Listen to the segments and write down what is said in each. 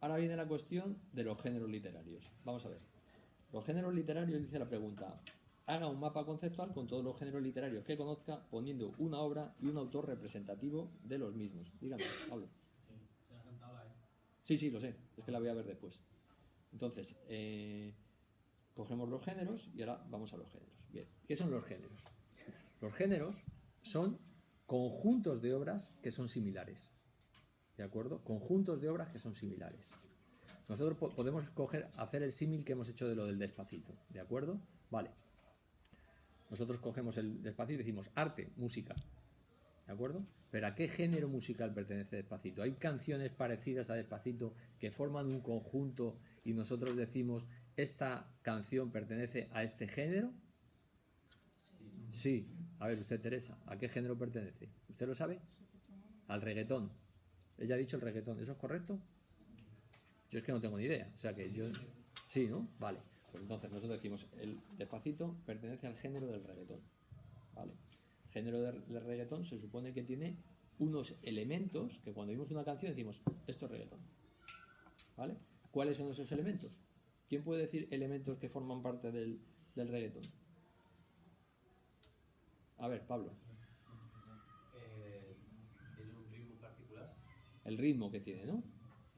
ahora viene la cuestión de los géneros literarios. Vamos a ver. Los géneros literarios, dice la pregunta, haga un mapa conceptual con todos los géneros literarios que conozca, poniendo una obra y un autor representativo de los mismos. Dígame, Pablo. Sí, lo sé, es que la voy a ver después. Entonces, cogemos los géneros y ahora vamos a los géneros. Bien, ¿qué son los géneros? Los géneros son conjuntos de obras que son similares. ¿De acuerdo? Conjuntos de obras que son similares. Nosotros podemos hacer el símil que hemos hecho de lo del Despacito. ¿De acuerdo? Vale. Nosotros cogemos el Despacito y decimos arte, música. ¿De acuerdo? Pero ¿a qué género musical pertenece Despacito? Hay canciones parecidas a Despacito que forman un conjunto y nosotros decimos esta canción pertenece a este género. Sí. A ver, usted, Teresa, ¿a qué género pertenece? ¿Usted lo sabe? Al reggaetón. Ella ha dicho el reggaetón. ¿Eso es correcto? Yo es que no tengo ni idea. O sea que yo... Sí, ¿no? Vale. Pues entonces nosotros decimos el Despacito pertenece al género del reggaetón. Vale. El género del reggaetón se supone que tiene unos elementos que cuando vimos una canción decimos esto es reggaetón. ¿Vale? ¿Cuáles son esos elementos? ¿Quién puede decir elementos que forman parte del reggaetón? A ver, Pablo. ¿Tiene un ritmo particular? El ritmo que tiene, ¿no?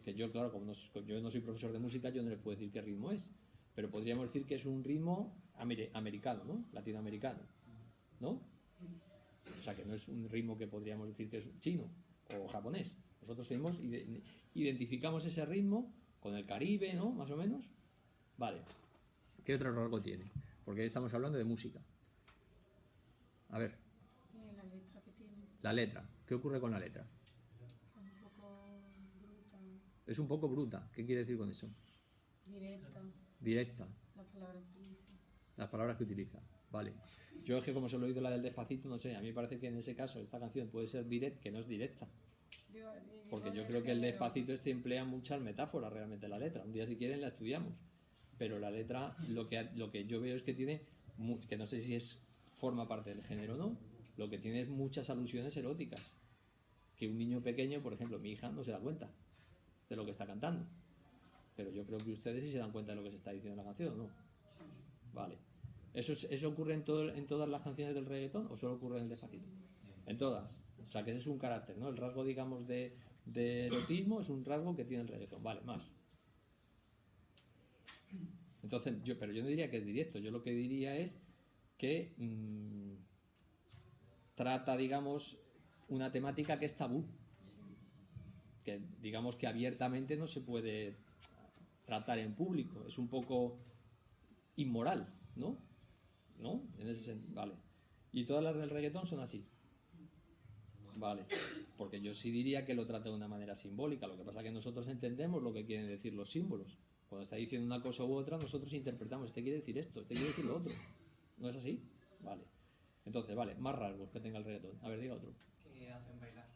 Que yo, claro, como yo no soy profesor de música, yo no les puedo decir qué ritmo es. Pero podríamos decir que es un ritmo americano, ¿no? Latinoamericano, ¿no? O sea, que no es un ritmo que podríamos decir que es chino o japonés. Nosotros identificamos ese ritmo con el Caribe, ¿no? Más o menos. Vale. ¿Qué otro rasgo tiene? Porque ahí estamos hablando de música. A ver. La letra que tiene. La letra. ¿Qué ocurre con la letra? Un poco bruta. Es un poco bruta. ¿Qué quiere decir con eso? Directa. Las palabras que utiliza. Las palabras que utiliza. Vale. Yo es que como solo he oído la del Despacito, no sé. A mí me parece que en ese caso esta canción puede ser que no es directa. Porque yo creo que el Despacito emplea muchas metáforas realmente la letra. Un día si quieren la estudiamos. Pero la letra lo que yo veo es que tiene, que no sé si forma parte del género o no, lo que tiene es muchas alusiones eróticas. Que un niño pequeño, por ejemplo, mi hija, no se da cuenta de lo que está cantando. Pero yo creo que ustedes sí se dan cuenta de lo que se está diciendo en la canción, ¿no? Vale. ¿Eso ocurre en todas las canciones del reggaetón o solo ocurre en el Despacito? En todas. O sea que ese es un carácter, ¿no? El rasgo, digamos, de erotismo es un rasgo que tiene el reggaetón. Vale, más. Entonces, pero yo no diría que es directo. Yo lo que diría es que trata, digamos, una temática que es tabú. Que digamos que abiertamente no se puede tratar en público. Es un poco inmoral, ¿no? ¿No? En ese sentido. Vale. Y todas las del reggaetón son así. Vale. Porque yo sí diría que lo trata de una manera simbólica. Lo que pasa es que nosotros entendemos lo que quieren decir los símbolos. Cuando está diciendo una cosa u otra, nosotros interpretamos. Este quiere decir esto, este quiere decir lo otro. ¿No es así? Vale. Entonces, vale, más rasgos que tenga el reggaetón. A ver, diga otro. ¿Qué hacen bailar?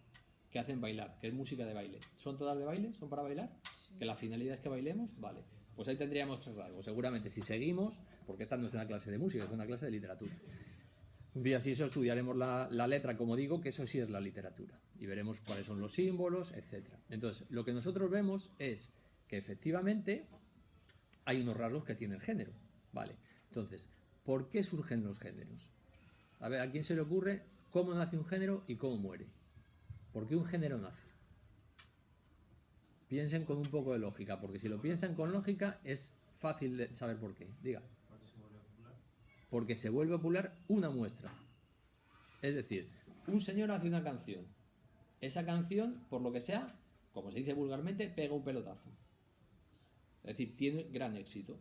Que hacen bailar, que es música de baile. ¿Son todas de baile? ¿Son para bailar? Sí. ¿Que la finalidad es que bailemos? Vale. Pues ahí tendríamos tres rasgos. Seguramente si seguimos, porque esta no es una clase de música, es una clase de literatura. Un día si eso estudiaremos la letra, como digo, que eso sí es la literatura. Y veremos cuáles son los símbolos, etc. Entonces, lo que nosotros vemos es que efectivamente hay unos rasgos que tiene el género. Vale. Entonces, ¿por qué surgen los géneros? A ver, ¿a quién se le ocurre cómo nace un género y cómo muere? ¿Por qué un género nace? Piensen con un poco de lógica, porque si lo piensan con lógica es fácil de saber por qué. Diga. Porque se vuelve popular. Porque se vuelve popular una muestra. Es decir, un señor hace una canción. Esa canción, por lo que sea, como se dice vulgarmente, pega un pelotazo. Es decir, tiene gran éxito.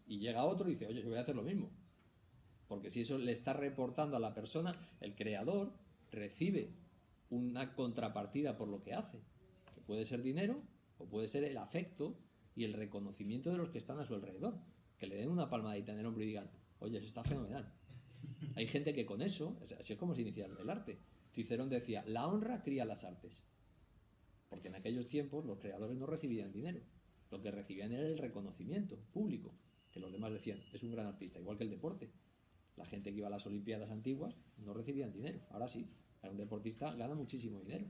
Y llega otro y dice, oye, yo voy a hacer lo mismo. Porque si eso le está reportando a la persona, el creador recibe una contrapartida por lo que hace. Que puede ser dinero o puede ser el afecto y el reconocimiento de los que están a su alrededor. Que le den una palmadita en el hombro y digan, oye, eso está fenomenal. Hay gente que con eso, así es como se inicia el arte. Cicerón decía, la honra cría las artes. Porque en aquellos tiempos los creadores no recibían dinero. Lo que recibían era el reconocimiento público. Que los demás decían, es un gran artista, igual que el deporte. La gente que iba a las Olimpiadas antiguas no recibían dinero. Ahora sí, un deportista gana muchísimo dinero.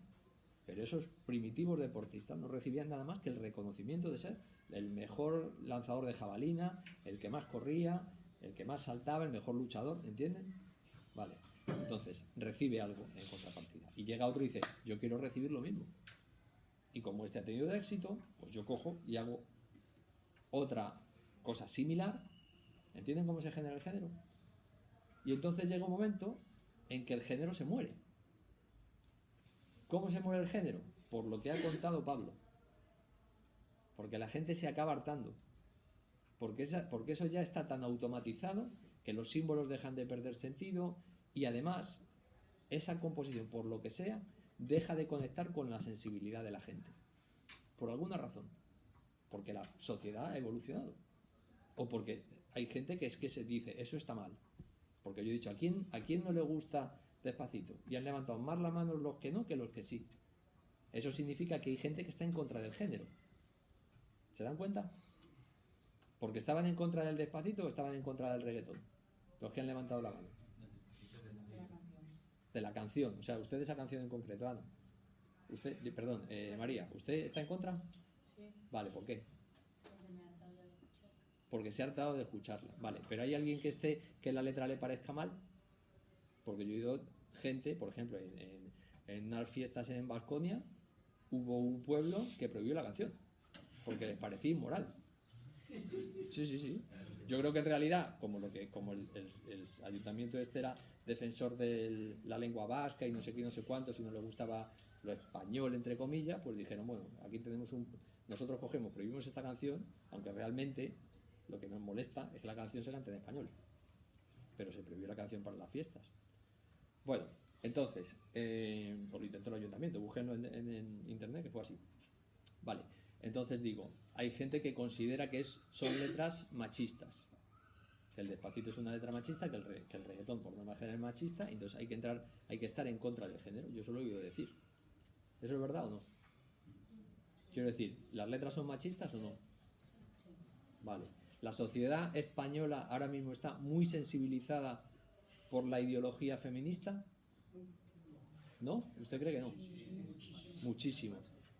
Pero esos primitivos deportistas no recibían nada más que el reconocimiento de ser el mejor lanzador de jabalina, el que más corría, el que más saltaba, el mejor luchador, ¿entienden? Vale, entonces recibe algo en contrapartida. Y llega otro y dice, yo quiero recibir lo mismo. Y como este ha tenido éxito, pues yo cojo y hago otra cosa similar. ¿Entienden cómo se genera el género? Y entonces llega un momento en que el género se muere. ¿Cómo se muere el género? Por lo que ha contado Pablo. Porque la gente se acaba hartando. Porque eso ya está tan automatizado que los símbolos dejan de perder sentido y además esa composición, por lo que sea, deja de conectar con la sensibilidad de la gente. Por alguna razón. Porque la sociedad ha evolucionado. O porque hay gente que es que se dice, eso está mal. Porque yo he dicho, ¿a quién no le gusta Despacito? Y han levantado más la mano los que no que los que sí. Eso significa que hay gente que está en contra del género. ¿Se dan cuenta? Porque estaban en contra del Despacito o estaban en contra del reggaetón. Los que han levantado la mano. De la canción. O sea, usted de esa canción en concreto, Ana. Usted, perdón, María, ¿usted está en contra? Sí, Vale, ¿por qué? porque me he hartado ya de escuchar. Porque se ha hartado de escucharla. Vale, pero ¿hay alguien que la letra le parezca mal? Porque yo he oído gente, por ejemplo, en unas fiestas en Baskonia, hubo un pueblo que prohibió la canción. Porque les parecía inmoral. Sí. Yo creo que en realidad, como el ayuntamiento este era defensor de la lengua vasca y no sé qué, no sé cuánto, si no le gustaba lo español, entre comillas, pues dijeron, bueno, aquí nosotros prohibimos esta canción, aunque realmente lo que nos molesta es que la canción se cante en español. Pero se prohibió la canción para las fiestas. Bueno, entonces, os lo intentó el ayuntamiento, búsquenlo en internet, que fue así. Vale, entonces digo, hay gente que considera que son letras machistas. Que el Despacito es una letra machista, que el reggaetón por norma general es machista, entonces hay que estar en contra del género. Yo eso lo he oído decir. ¿Eso es verdad o no? Quiero decir, ¿las letras son machistas o no? Vale. La sociedad española ahora mismo está muy sensibilizada por la ideología feminista. ¿No? ¿Usted cree que no? Muchísimo.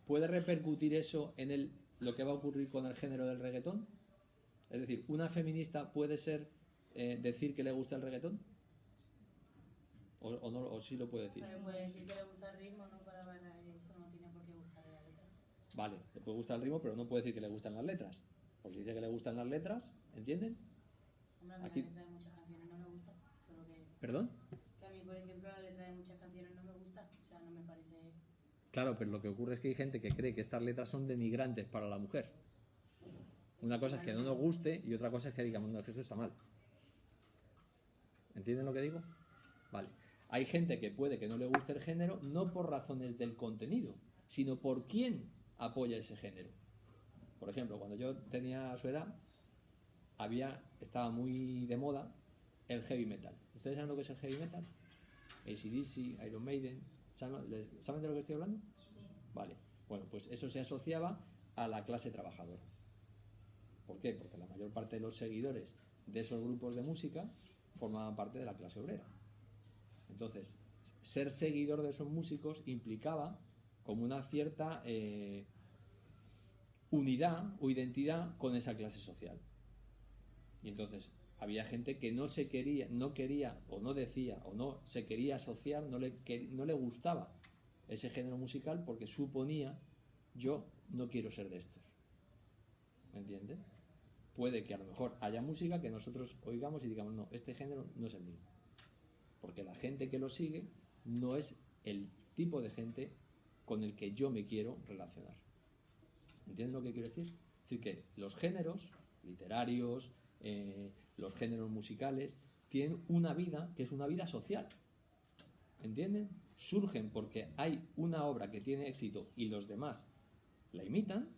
¿Puede repercutir eso en lo que va a ocurrir con el género del reggaetón? Es decir, ¿una feminista puede decir que le gusta el reggaetón? ¿O no? ¿O sí lo puede decir? Pero puede decir que le gusta el ritmo, ¿no? Para bailar eso no tiene por qué gustarle la letra. Vale, le puede gustar el ritmo, pero no puede decir que le gustan las letras. Pues si dice que le gustan las letras, ¿entienden? Hombre, a mí Aquí- la letra de muchas canciones no me gusta. Solo ¿Perdón? que a mí, por ejemplo, la letra de muchas canciones no me gusta. O sea, no me parece... Claro, pero lo que ocurre es que hay gente que cree que estas letras son denigrantes para la mujer. Una cosa es que no nos guste y otra cosa es que digamos, no, es que esto está mal. ¿Entienden lo que digo? Vale. Hay gente que puede que no le guste el género no por razones del contenido, sino por quién apoya ese género. Por ejemplo, cuando yo tenía su edad, estaba muy de moda el heavy metal. ¿Ustedes saben lo que es el heavy metal? AC/DC, Iron Maiden. ¿Saben de lo que estoy hablando? Vale. Bueno, pues eso se asociaba a la clase trabajadora. ¿Por qué? Porque la mayor parte de los seguidores de esos grupos de música formaban parte de la clase obrera. Entonces, ser seguidor de esos músicos implicaba como una cierta unidad o identidad con esa clase social. Y entonces había gente que no quería o no decía o no se quería asociar, no le gustaba ese género musical porque suponía, yo no quiero ser de estos. ¿Me entiende? Puede que a lo mejor haya música que nosotros oigamos y digamos, no, este género no es el mío. Porque la gente que lo sigue no es el tipo de gente con el que yo me quiero relacionar. ¿Entienden lo que quiero decir? Es decir, que los géneros literarios, los géneros musicales, tienen una vida que es una vida social. ¿Entienden? Surgen porque hay una obra que tiene éxito y los demás la imitan,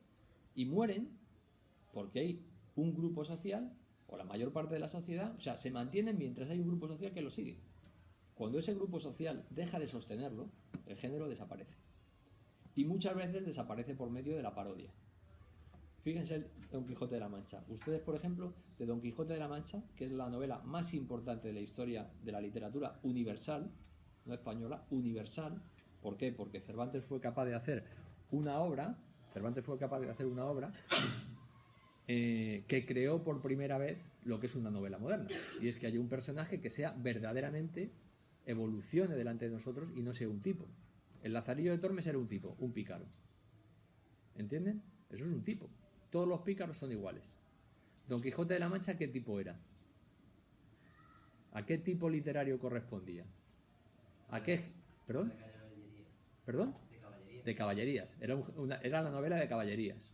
y mueren porque hay un grupo social, o la mayor parte de la sociedad, o sea, se mantienen mientras hay un grupo social que lo sigue. Cuando ese grupo social deja de sostenerlo, el género desaparece. Y muchas veces desaparece por medio de la parodia. Fíjense el Don Quijote de la Mancha. Ustedes, por ejemplo, de Don Quijote de la Mancha, que es la novela más importante de la historia de la literatura universal, no española, universal, ¿Por qué? Porque Cervantes fue capaz de hacer una obra, que creó por primera vez lo que es una novela moderna. Y es que haya un personaje que sea verdaderamente, evolucione delante de nosotros y no sea un tipo. El Lazarillo de Tormes era un tipo, un pícaro. ¿Entienden? Eso es un tipo. Todos los pícaros son iguales. Don Quijote de la Mancha, ¿qué tipo era? ¿A qué tipo literario correspondía? ¿A qué? ¿Perdón? De caballería. ¿Perdón? De caballería. De caballerías. Era la novela de caballerías.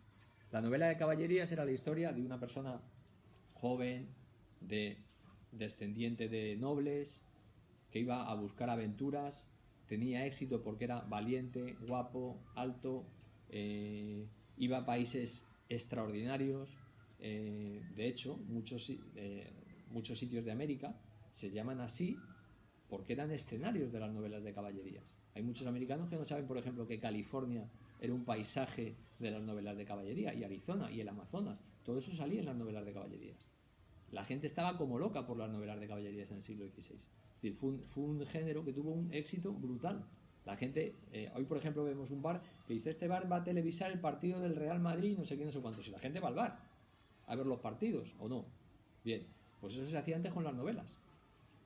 La novela de caballerías era la historia de una persona joven, descendiente de nobles, que iba a buscar aventuras, tenía éxito porque era valiente, guapo, alto, iba a países extraordinarios. De hecho, muchos sitios de América se llaman así porque eran escenarios de las novelas de caballerías. Hay muchos americanos que no saben, por ejemplo, que California era un paisaje de las novelas de caballería, y Arizona y el Amazonas, todo eso salía en las novelas de caballerías. La gente estaba como loca por las novelas de caballerías en el siglo XVI. Es decir, fue un género que tuvo un éxito brutal. La gente, hoy por ejemplo vemos un bar que dice: este bar va a televisar el partido del Real Madrid, no sé qué, no sé cuánto. Si la gente va al bar a ver los partidos o no. Bien, pues eso se hacía antes con las novelas.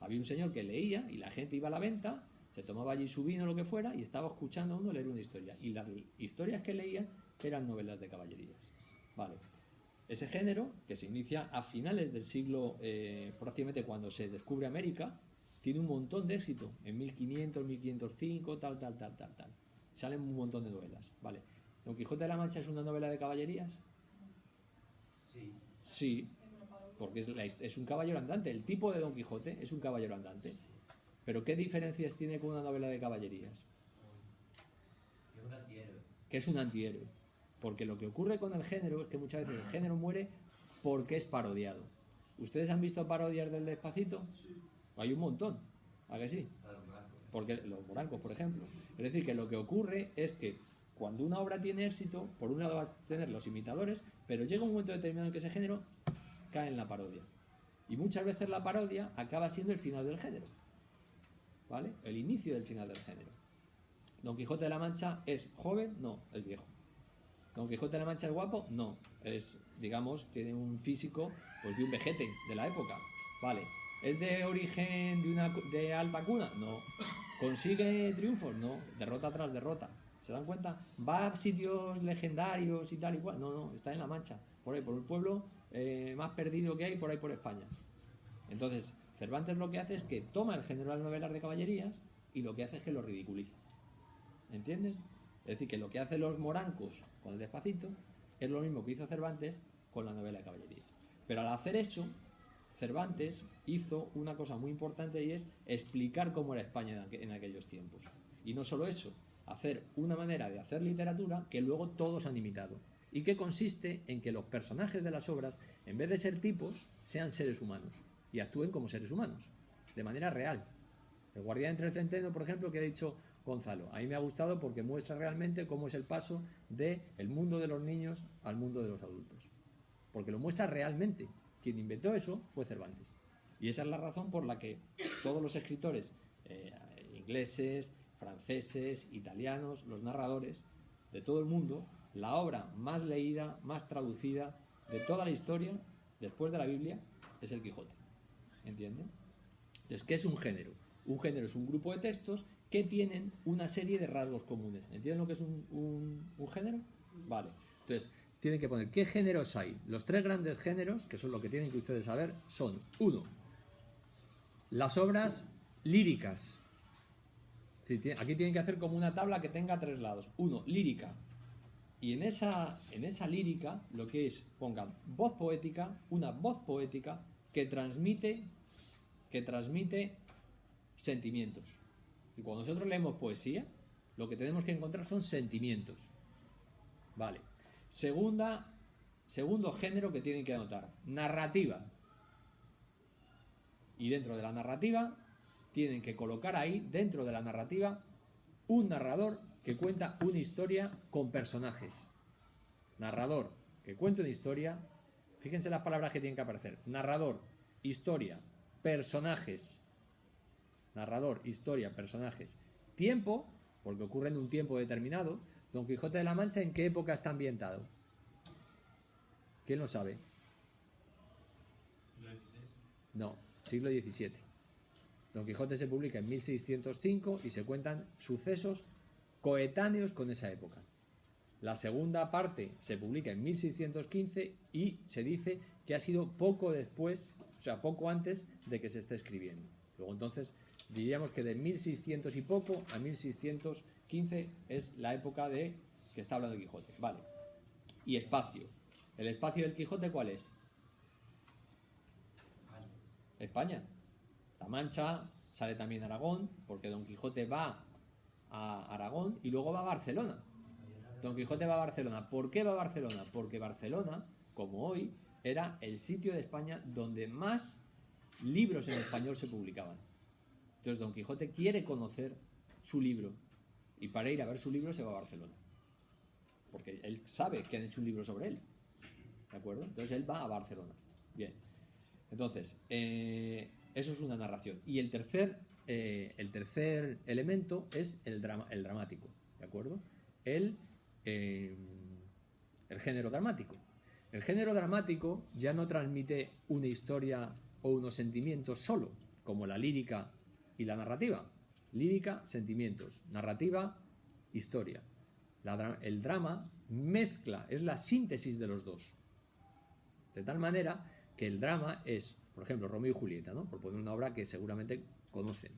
Había un señor que leía y la gente iba a la venta, se tomaba allí su vino o lo que fuera y estaba escuchando a uno leer una historia. Y las historias que leía eran novelas de caballerías. Vale. Ese género, que se inicia a finales del siglo, prácticamente cuando se descubre América, tiene un montón de éxito. En 1500, 1505, tal. Salen un montón de novelas. Vale. ¿Don Quijote de la Mancha es una novela de caballerías? Sí. Sí, porque es un caballero andante. El tipo de Don Quijote es un caballero andante. Pero ¿qué diferencias tiene con una novela de caballerías? Es un antihéroe. Que es un antihéroe. Porque lo que ocurre con el género es que muchas veces el género muere porque es parodiado. ¿Ustedes han visto parodias del Despacito? Sí. Hay un montón. ¿A que sí? Porque los morancos, por ejemplo. Es decir, que lo que ocurre es que cuando una obra tiene éxito, por un lado vas a tener los imitadores, pero llega un momento determinado en que ese género cae en la parodia. Y muchas veces la parodia acaba siendo el final del género. ¿Vale? El inicio del final del género. Don Quijote de la Mancha es joven, no, es viejo. Don Quijote de la Mancha es guapo, no, es, digamos, tiene un físico pues de un vejete de la época. Vale. ¿Es de origen de alta cuna? No. ¿Consigue triunfos? No. Derrota tras derrota. ¿Se dan cuenta? ¿Va a sitios legendarios y tal y cual? No, está en la Mancha. Por ahí, por el pueblo más perdido que hay por ahí por España. Entonces, Cervantes lo que hace es que toma el género de las novelas de caballerías y lo que hace es que lo ridiculiza. ¿Entienden? Es decir, que lo que hacen los morancos con el Despacito es lo mismo que hizo Cervantes con la novela de caballerías. Pero al hacer eso, Cervantes hizo una cosa muy importante, y es explicar cómo era España en aquellos tiempos. Y no solo eso, hacer una manera de hacer literatura que luego todos han imitado, y que consiste en que los personajes de las obras, en vez de ser tipos, sean seres humanos y actúen como seres humanos, de manera real. El guardián entre el centeno, por ejemplo, que ha dicho Gonzalo, a mí me ha gustado porque muestra realmente cómo es el paso del mundo de los niños al mundo de los adultos, porque lo muestra realmente. Quien inventó eso fue Cervantes. Y esa es la razón por la que todos los escritores ingleses, franceses, italianos, los narradores de todo el mundo, la obra más leída, más traducida de toda la historia, después de la Biblia, es el Quijote. ¿Entienden? Entonces, ¿qué es un género? Un género es un grupo de textos que tienen una serie de rasgos comunes. ¿Entienden lo que es un género? Vale. Entonces, tienen que poner qué géneros hay. Los tres grandes géneros, que son lo que tienen que ustedes saber, son: 1. Las obras líricas. Aquí tienen que hacer como una tabla que tenga 3 lados. 1. Lírica. Y en esa lírica, lo que es, pongan voz poética, una voz poética que transmite sentimientos. Y cuando nosotros leemos poesía, lo que tenemos que encontrar son sentimientos. Vale. Segundo género que tienen que anotar: narrativa. Y dentro de la narrativa tienen que colocar ahí, dentro de la narrativa, un narrador que cuenta una historia con personajes. Narrador que cuenta una historia. Fíjense las palabras que tienen que aparecer: narrador, historia, personajes. Narrador, historia, personajes. Tiempo, porque ocurre en un tiempo determinado. Don Quijote de la Mancha, ¿en qué época está ambientado? ¿Quién lo sabe? ¿Siglo XVI? No, siglo XVII. Don Quijote se publica en 1605 y se cuentan sucesos coetáneos con esa época. La segunda parte se publica en 1615 y se dice que ha sido poco después, o sea, poco antes de que se esté escribiendo. Luego entonces diríamos que de 1600 y poco a 1615 es la época de que está hablando el Quijote. Vale. Y espacio. ¿El espacio del Quijote cuál es? España. La Mancha, sale también Aragón, porque Don Quijote va a Aragón y luego va a Barcelona. Don Quijote va a Barcelona. ¿Por qué va a Barcelona? Porque Barcelona, como hoy, era el sitio de España donde más libros en español se publicaban. Entonces Don Quijote quiere conocer su libro y para ir a ver su libro se va a Barcelona. Porque él sabe que han hecho un libro sobre él. ¿De acuerdo? Entonces él va a Barcelona. Bien. Entonces, eso es una narración. Y el tercer elemento es el dramático. ¿De acuerdo? El género dramático. El género dramático ya no transmite una historia o unos sentimientos solo, como la lírica y la narrativa. Lírica, sentimientos. Narrativa, historia. El drama mezcla, es la síntesis de los dos. De tal manera que el drama es, por ejemplo, Romeo y Julieta, ¿no? Por poner una obra que seguramente conocen.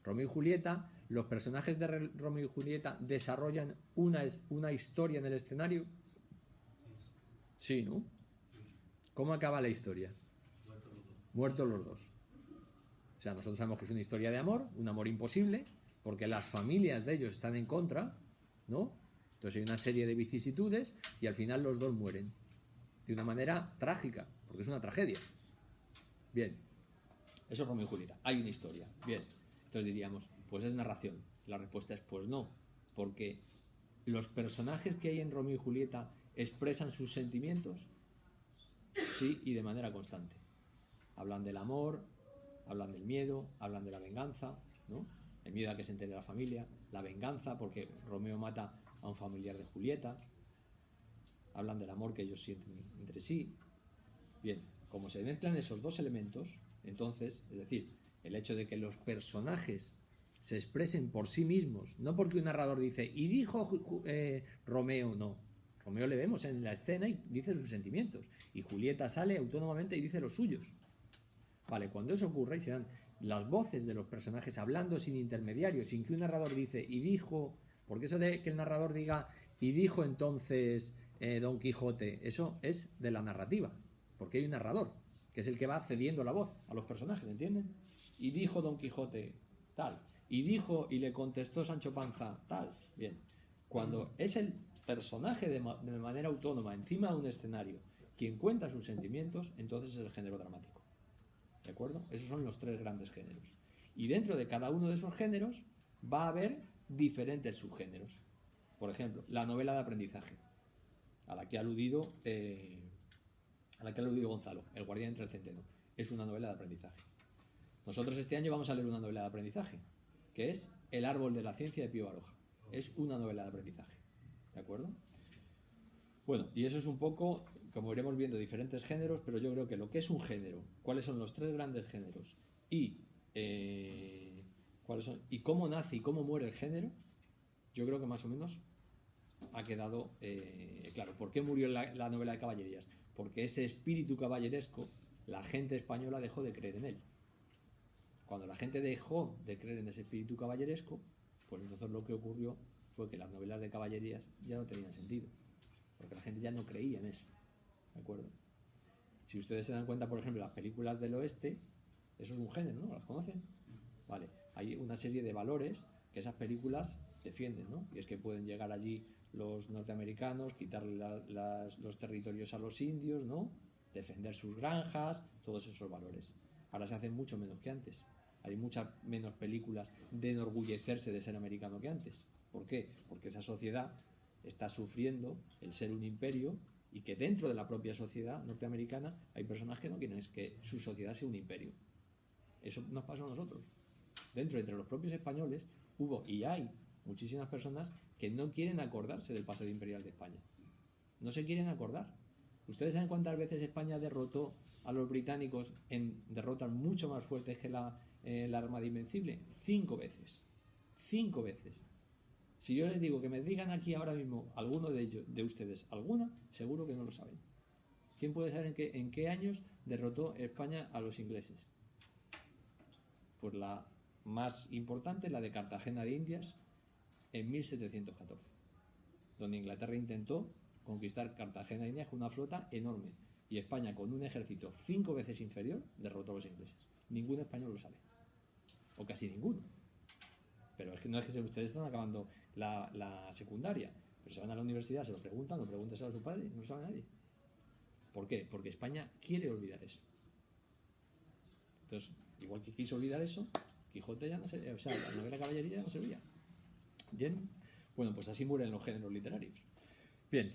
Romeo y Julieta, los personajes de Romeo y Julieta desarrollan una historia en el escenario. Sí, ¿no? ¿Cómo acaba la historia? Muertos los dos. O sea, nosotros sabemos que es una historia de amor, un amor imposible, porque las familias de ellos están en contra, ¿no? Entonces hay una serie de vicisitudes y al final los dos mueren. De una manera trágica, porque es una tragedia. Bien, eso es Romeo y Julieta. Hay una historia. Bien, entonces diríamos, pues es narración. La respuesta es pues no, porque los personajes que hay en Romeo y Julieta expresan sus sentimientos, sí, y de manera constante. Hablan del amor, hablan del miedo, hablan de la venganza, ¿no? El miedo a que se entere la familia, la venganza porque Romeo mata a un familiar de Julieta. Hablan del amor que ellos sienten entre sí. Bien, como se mezclan esos dos elementos, entonces, es decir, el hecho de que los personajes se expresen por sí mismos, no porque un narrador dice, y dijo Romeo, no. Romeo le vemos en la escena y dice sus sentimientos, y Julieta sale autónomamente y dice los suyos. Vale, cuando eso ocurre y se dan las voces de los personajes hablando sin intermediarios, sin que un narrador dice, y dijo, porque eso de que el narrador diga, y dijo entonces Don Quijote, eso es de la narrativa, porque hay un narrador, que es el que va cediendo la voz a los personajes, ¿entienden? Y dijo Don Quijote tal, y dijo y le contestó Sancho Panza tal. Bien, cuando es el personaje de manera autónoma encima de un escenario quien cuenta sus sentimientos, entonces es el género dramático. ¿De acuerdo? Esos son los tres grandes géneros. Y dentro de cada uno de esos géneros va a haber diferentes subgéneros. Por ejemplo, la novela de aprendizaje, a la que ha aludido Gonzalo, El guardián entre el centeno. Es una novela de aprendizaje. Nosotros este año vamos a leer una novela de aprendizaje, que es El árbol de la ciencia de Pío Baroja. Es una novela de aprendizaje. ¿De acuerdo? Bueno, y eso es un poco, como iremos viendo, diferentes géneros, pero yo creo que lo que es un género, cuáles son los tres grandes géneros y cómo nace y cómo muere el género, yo creo que más o menos ha quedado claro. ¿Por qué murió la novela de caballerías? Porque ese espíritu caballeresco, la gente española dejó de creer en él. Cuando la gente dejó de creer en ese espíritu caballeresco, pues entonces lo que ocurrió fue que las novelas de caballerías ya no tenían sentido, porque la gente ya no creía en eso. ¿De acuerdo? Si ustedes se dan cuenta, por ejemplo, las películas del oeste, eso es un género, ¿no? ¿Las conocen? Vale, hay una serie de valores que esas películas defienden, ¿no? Y es que pueden llegar allí los norteamericanos, quitarle los territorios a los indios, ¿no? Defender sus granjas, todos esos valores. Ahora se hacen mucho menos que antes. Hay muchas menos películas de enorgullecerse de ser americano que antes. ¿Por qué? Porque esa sociedad está sufriendo el ser un imperio y que dentro de la propia sociedad norteamericana hay personas que no quieren que su sociedad sea un imperio. Eso nos pasó a nosotros. Entre los propios españoles hubo y hay muchísimas personas que no quieren acordarse del pasado imperial de España. No se quieren acordar. ¿Ustedes saben cuántas veces España derrotó a los británicos en derrotas mucho más fuertes que la Armada Invencible? 5 veces. 5 veces. Si yo les digo que me digan aquí ahora mismo alguno de ellos, de ustedes alguna, seguro que no lo saben. ¿Quién puede saber en qué años derrotó España a los ingleses? Pues la más importante, la de Cartagena de Indias, en 1714, donde Inglaterra intentó conquistar Cartagena de Indias con una flota enorme, y España, con un ejército 5 veces inferior, derrotó a los ingleses. Ningún español lo sabe, o casi ninguno. Pero es que no es que ustedes están acabando la secundaria, pero se van a la universidad, se lo preguntan, o pregúntaselo a su padre, no lo sabe nadie. ¿Por qué? Porque España quiere olvidar eso. Entonces, igual que quiso olvidar eso, Quijote ya no se, o sea, la novela caballería ya no servía. ¿Bien? Bueno, pues así mueren los géneros literarios. Bien,